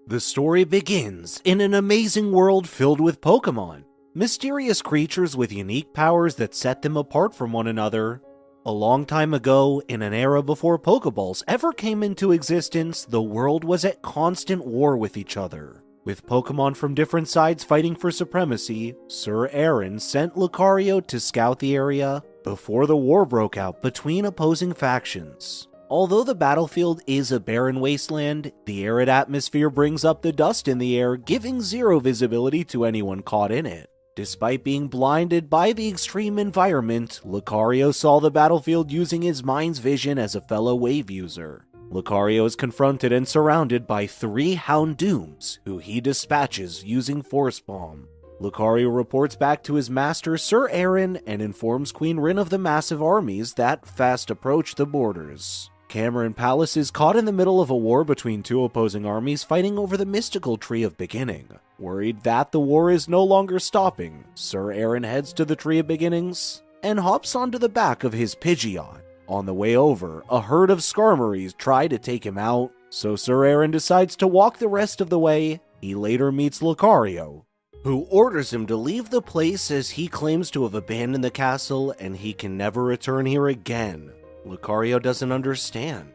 The story begins in an amazing world filled with Pokemon, mysterious creatures with unique powers that set them apart from one another. A long time ago, in an era before Pokeballs ever came into existence, the world was at constant war with each other. With Pokemon from different sides fighting for supremacy, Sir Aaron sent Lucario to scout the area before the war broke out between opposing factions. Although the battlefield is a barren wasteland, the arid atmosphere brings up the dust in the air, giving zero visibility to anyone caught in it. Despite being blinded by the extreme environment, Lucario saw the battlefield using his mind's vision as a fellow wave user. Lucario is confronted and surrounded by 3 Houndooms, who he dispatches using Force Bomb. Lucario reports back to his master Sir Aaron and informs Queen Rin of the massive armies that fast approach the borders. Cameron Palace is caught in the middle of a war between 2 opposing armies fighting over the mystical Tree of Beginning. Worried that the war is no longer stopping, Sir Aaron heads to the Tree of Beginnings and hops onto the back of his Pidgeot. On the way over, a herd of Skarmories try to take him out, so Sir Aaron decides to walk the rest of the way. He later meets Lucario, who orders him to leave the place as he claims to have abandoned the castle and he can never return here again. Lucario doesn't understand,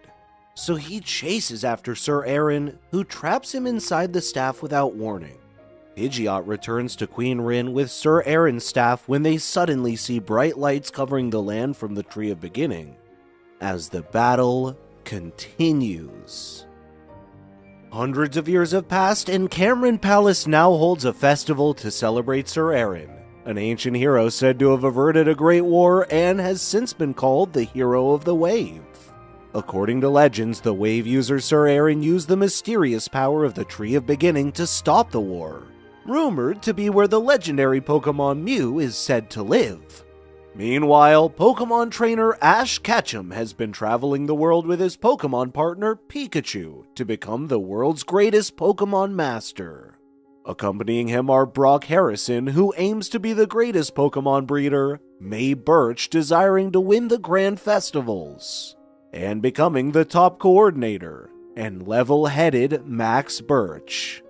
so he chases after Sir Aaron, who traps him inside the staff without warning. Pidgeot returns to Queen Rin with Sir Aaron's staff when they suddenly see bright lights covering the land from the Tree of Beginning, as the battle continues. Hundreds of years have passed, and Cameron Palace now holds a festival to celebrate Sir Aaron, an ancient hero said to have averted a great war and has since been called the Hero of the Wave. According to legends, the wave user Sir Aaron used the mysterious power of the Tree of Beginning to stop the war, rumored to be where the legendary Pokemon Mew is said to live. Meanwhile, Pokemon trainer Ash Ketchum has been traveling the world with his Pokemon partner Pikachu to become the world's greatest Pokemon master. Accompanying him are Brock Harrison, who aims to be the greatest Pokemon breeder, May Birch desiring to win the Grand Festivals, and becoming the top coordinator, and level-headed Max Birch,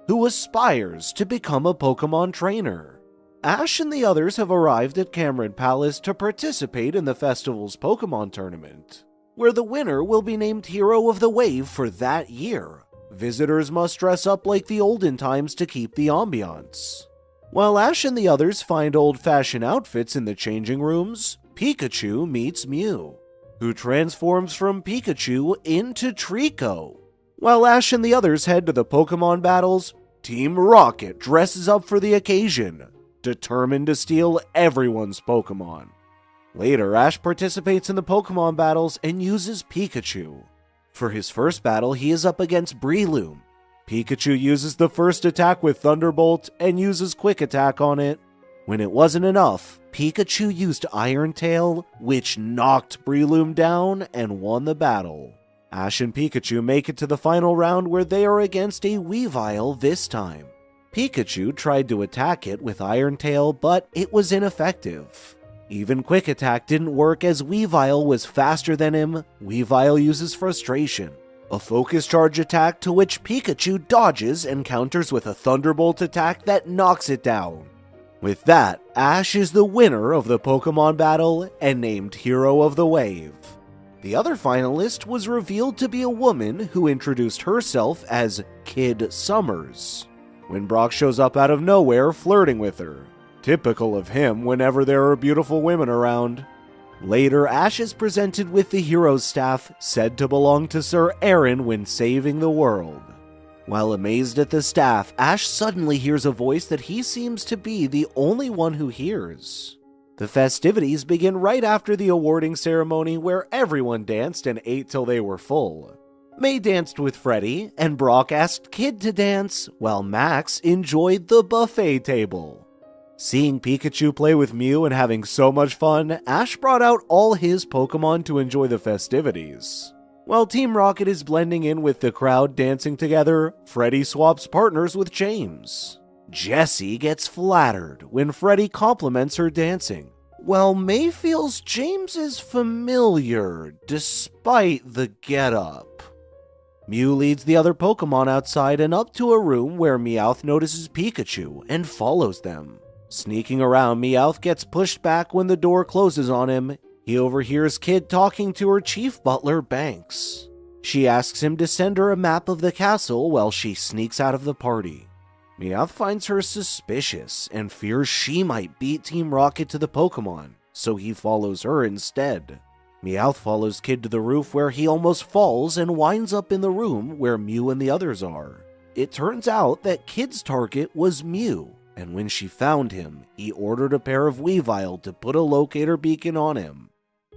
who aspires to become a Pokemon trainer. Ash and the others have arrived at Cameron Palace to participate in the festival's Pokemon tournament, where the winner will be named Hero of the Wave for that year. Visitors must dress up like the olden times to keep the ambiance. While Ash and the others find old-fashioned outfits in the changing rooms, Pikachu meets Mew, who transforms from Pikachu into Trico. While Ash and the others head to the Pokemon battles, Team Rocket dresses up for the occasion, determined to steal everyone's Pokemon. Later, Ash participates in the Pokemon battles and uses Pikachu. For his first battle, he is up against Breloom. Pikachu uses the first attack with Thunderbolt and uses Quick Attack on it. When it wasn't enough, Pikachu used Iron Tail, which knocked Breloom down and won the battle. Ash and Pikachu make it to the final round where they are against a Weavile this time. Pikachu tried to attack it with Iron Tail, but it was ineffective. Even Quick Attack didn't work as Weavile was faster than him. Weavile uses Frustration, a focus charge attack to which Pikachu dodges and counters with a Thunderbolt attack that knocks it down. With that, Ash is the winner of the Pokemon battle and named Hero of the Wave. The other finalist was revealed to be a woman who introduced herself as Kid Summers, when Brock shows up out of nowhere flirting with her. Typical of him whenever there are beautiful women around. Later, Ash is presented with the hero's staff, said to belong to Sir Aaron when saving the world. While amazed at the staff, Ash suddenly hears a voice that he seems to be the only one who hears. The festivities begin right after the awarding ceremony, where everyone danced and ate till they were full. May danced with Freddy, and Brock asked Kid to dance, while Max enjoyed the buffet table. Seeing Pikachu play with Mew and having so much fun, Ash brought out all his Pokemon to enjoy the festivities. While Team Rocket is blending in with the crowd dancing together, Freddy swaps partners with James. Jessie gets flattered when Freddy compliments her dancing, while May feels James is familiar despite the getup. Mew leads the other Pokemon outside and up to a room where Meowth notices Pikachu and follows them. Sneaking around, Meowth gets pushed back when the door closes on him. He overhears Kid talking to her chief butler, Banks. She asks him to send her a map of the castle while she sneaks out of the party. Meowth finds her suspicious and fears she might beat Team Rocket to the Pokemon, so he follows her instead. Meowth follows Kid to the roof where he almost falls and winds up in the room where Mew and the others are. It turns out that Kid's target was Mew, and when she found him, he ordered a pair of Weavile to put a locator beacon on him.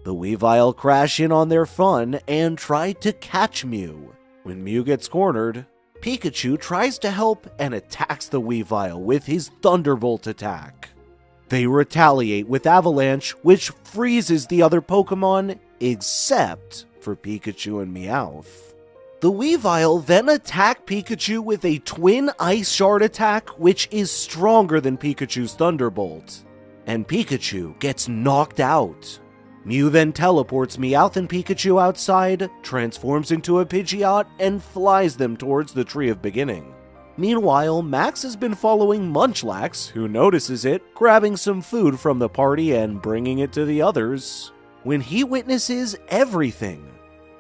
The Weavile crash in on their fun and try to catch Mew. When Mew gets cornered, Pikachu tries to help and attacks the Weavile with his Thunderbolt attack. They retaliate with Avalanche, which freezes the other Pokemon, except for Pikachu and Meowth. The Weavile then attack Pikachu with a Twin Ice Shard attack, which is stronger than Pikachu's Thunderbolt, and Pikachu gets knocked out. Mew then teleports Meowth and Pikachu outside, transforms into a Pidgeot, and flies them towards the Tree of Beginning. Meanwhile, Max has been following Munchlax, who notices it, grabbing some food from the party and bringing it to the others, when he witnesses everything.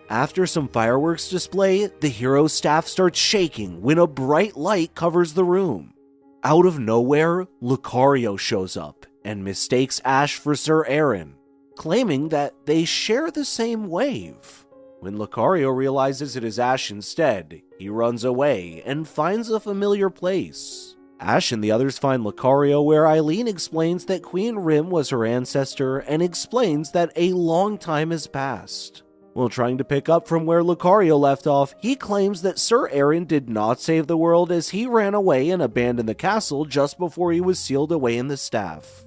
After some fireworks display, the hero's staff starts shaking when a bright light covers the room. Out of nowhere, Lucario shows up and mistakes Ash for Sir Aaron, claiming that they share the same wave. When Lucario realizes it is Ash instead, he runs away and finds a familiar place. Ash and the others find Lucario where Eileen explains that Queen Rim was her ancestor and explains that a long time has passed. While trying to pick up from where Lucario left off, he claims that Sir Aaron did not save the world as he ran away and abandoned the castle just before he was sealed away in the staff.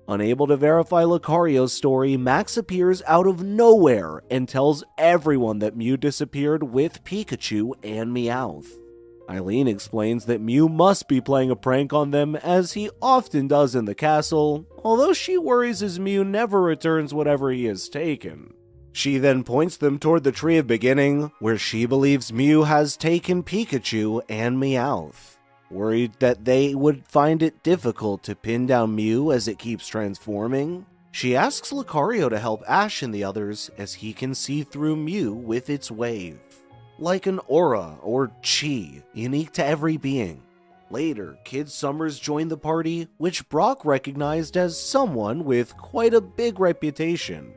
Unable to verify Lucario's story, Max appears out of nowhere and tells everyone that Mew disappeared with Pikachu and Meowth. Eileen explains that Mew must be playing a prank on them, as he often does in the castle, although she worries his Mew never returns whatever he has taken. She then points them toward the Tree of Beginning, where she believes Mew has taken Pikachu and Meowth. Worried that they would find it difficult to pin down Mew as it keeps transforming, she asks Lucario to help Ash and the others as he can see through Mew with its wave, like an aura or chi unique to every being. Later, Kid Summers joined the party, which Brock recognized as someone with quite a big reputation.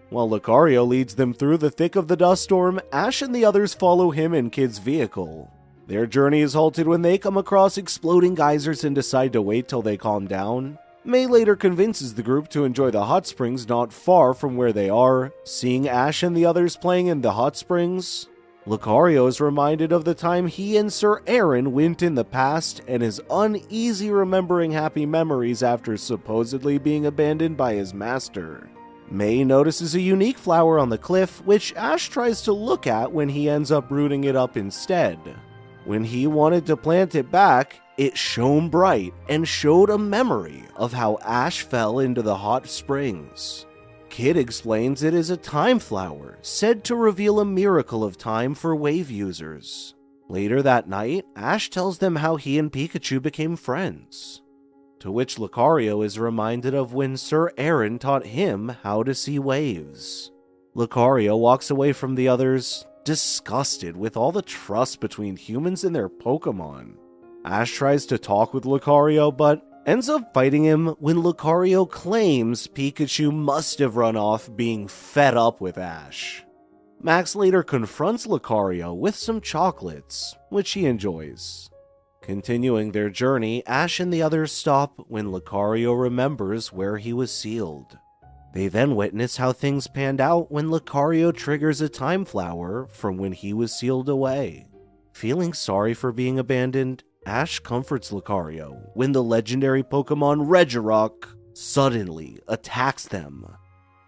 While Lucario leads them through the thick of the dust storm, Ash and the others follow him in Kid's vehicle. Their journey is halted when they come across exploding geysers and decide to wait till they calm down. May later convinces the group to enjoy the hot springs not far from where they are. Seeing Ash and the others playing in the hot springs, Lucario is reminded of the time he and Sir Aaron went in the past and is uneasy remembering happy memories after supposedly being abandoned by his master. May notices a unique flower on the cliff, which Ash tries to look at when he ends up rooting it up instead. When he wanted to plant it back, it shone bright and showed a memory of how Ash fell into the hot springs. Kid explains it is a time flower, said to reveal a miracle of time for wave users. Later that night, Ash tells them how he and Pikachu became friends, to which Lucario is reminded of when Sir Aaron taught him how to see waves. Lucario walks away from the others, disgusted with all the trust between humans and their Pokemon. Ash tries to talk with Lucario, but ends up fighting him when Lucario claims Pikachu must have run off being fed up with Ash. Max later confronts Lucario with some chocolates, which he enjoys. Continuing their journey, Ash and the others stop when Lucario remembers where he was sealed. They then witness how things panned out when Lucario triggers a time flower from when he was sealed away. Feeling sorry for being abandoned, Ash comforts Lucario when the legendary Pokemon Regirock suddenly attacks them.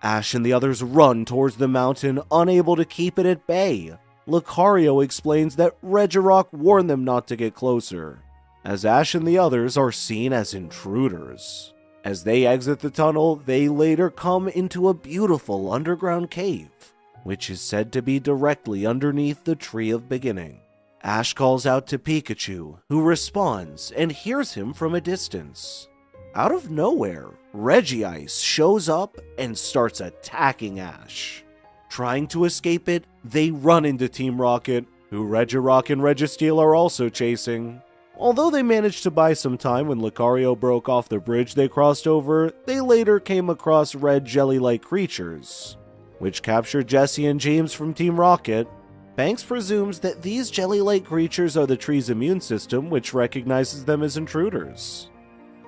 Ash and the others run towards the mountain, unable to keep it at bay. Lucario explains that Regirock warned them not to get closer, as Ash and the others are seen as intruders. As they exit the tunnel, they later come into a beautiful underground cave. which is said to be directly underneath the Tree of Beginning. Ash calls out to Pikachu, who responds and hears him from a distance. Out of nowhere, Regice shows up and starts attacking Ash. Trying to escape it, they run into Team Rocket, who Regirock and Registeel are also chasing. Although they managed to buy some time when Lucario broke off the bridge they crossed over, they later came across red jelly-like creatures, which captured Jesse and James from Team Rocket. Banks presumes that these jelly-like creatures are the tree's immune system, which recognizes them as intruders.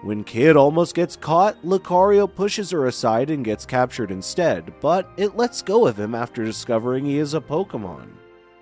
When Kid almost gets caught, Lucario pushes her aside and gets captured instead, but it lets go of him after discovering he is a Pokemon.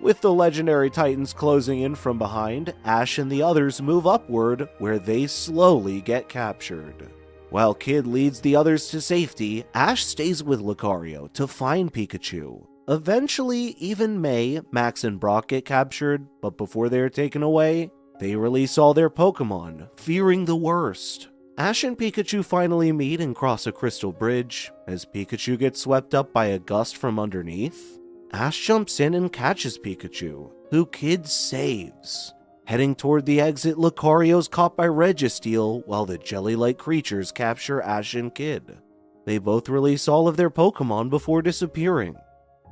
With the legendary Titans closing in from behind, Ash and the others move upward, where they slowly get captured. While Kid leads the others to safety, Ash stays with Lucario to find Pikachu. Eventually, even May, Max, and Brock get captured, but before they are taken away, they release all their Pokemon, fearing the worst. Ash and Pikachu finally meet and cross a crystal bridge. As Pikachu gets swept up by a gust from underneath, Ash jumps in and catches Pikachu, who Kid saves. Heading toward the exit, Lucario's caught by Registeel, while the jelly-like creatures capture Ash and Kid. They both release all of their Pokemon before disappearing.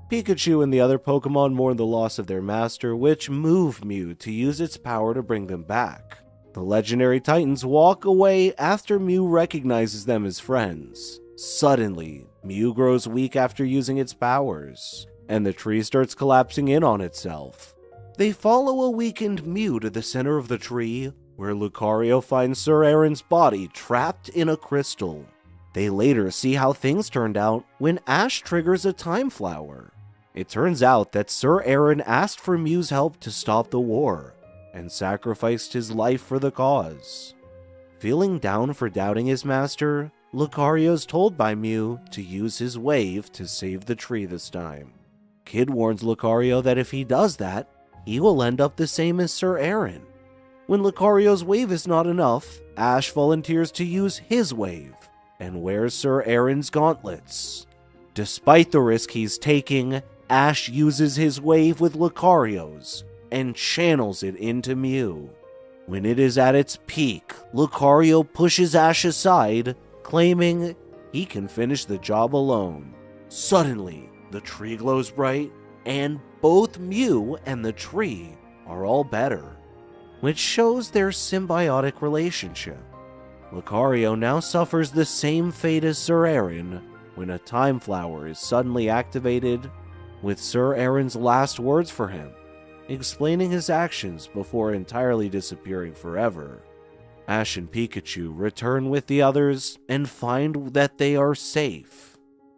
Pikachu and the other Pokemon mourn the loss of their master, which moved Mew to use its power to bring them back. The legendary Titans walk away after Mew recognizes them as friends. Suddenly, Mew grows weak after using its powers, and the tree starts collapsing in on itself. They follow a weakened Mew to the center of the tree, where Lucario finds Sir Aaron's body trapped in a crystal. They later see how things turned out when Ash triggers a Time Flower. It turns out that Sir Aaron asked for Mew's help to stop the war, and sacrificed his life for the cause. Feeling down for doubting his master, Lucario's told by Mew to use his wave to save the tree this time. Kid warns Lucario that if he does that, he will end up the same as Sir Aaron. When Lucario's wave is not enough, Ash volunteers to use his wave, and wears Sir Aaron's gauntlets. Despite the risk he's taking, Ash uses his wave with Lucario's, and channels it into Mew. When it is at its peak, Lucario pushes Ash aside, claiming he can finish the job alone. Suddenly, the tree glows bright, and both Mew and the tree are all better, which shows their symbiotic relationship. Lucario now suffers the same fate as Sir Aaron when a Time Flower is suddenly activated, with Sir Aaron's last words for him, explaining his actions before entirely disappearing forever. Ash and Pikachu return with the others and find that they are safe,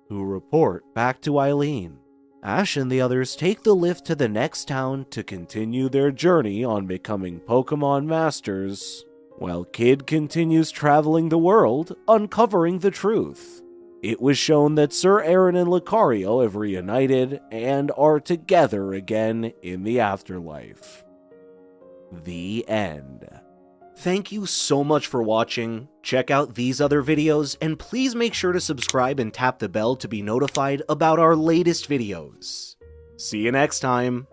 who report back to Eileen. Ash and the others take the lift to the next town to continue their journey on becoming Pokemon Masters, while Kid continues traveling the world, uncovering the truth. It was shown that Sir Aaron and Lucario have reunited and are together again in the afterlife. The end. Thank you so much for watching. Check out these other videos, and please make sure to subscribe and tap the bell to be notified about our latest videos. See you next time.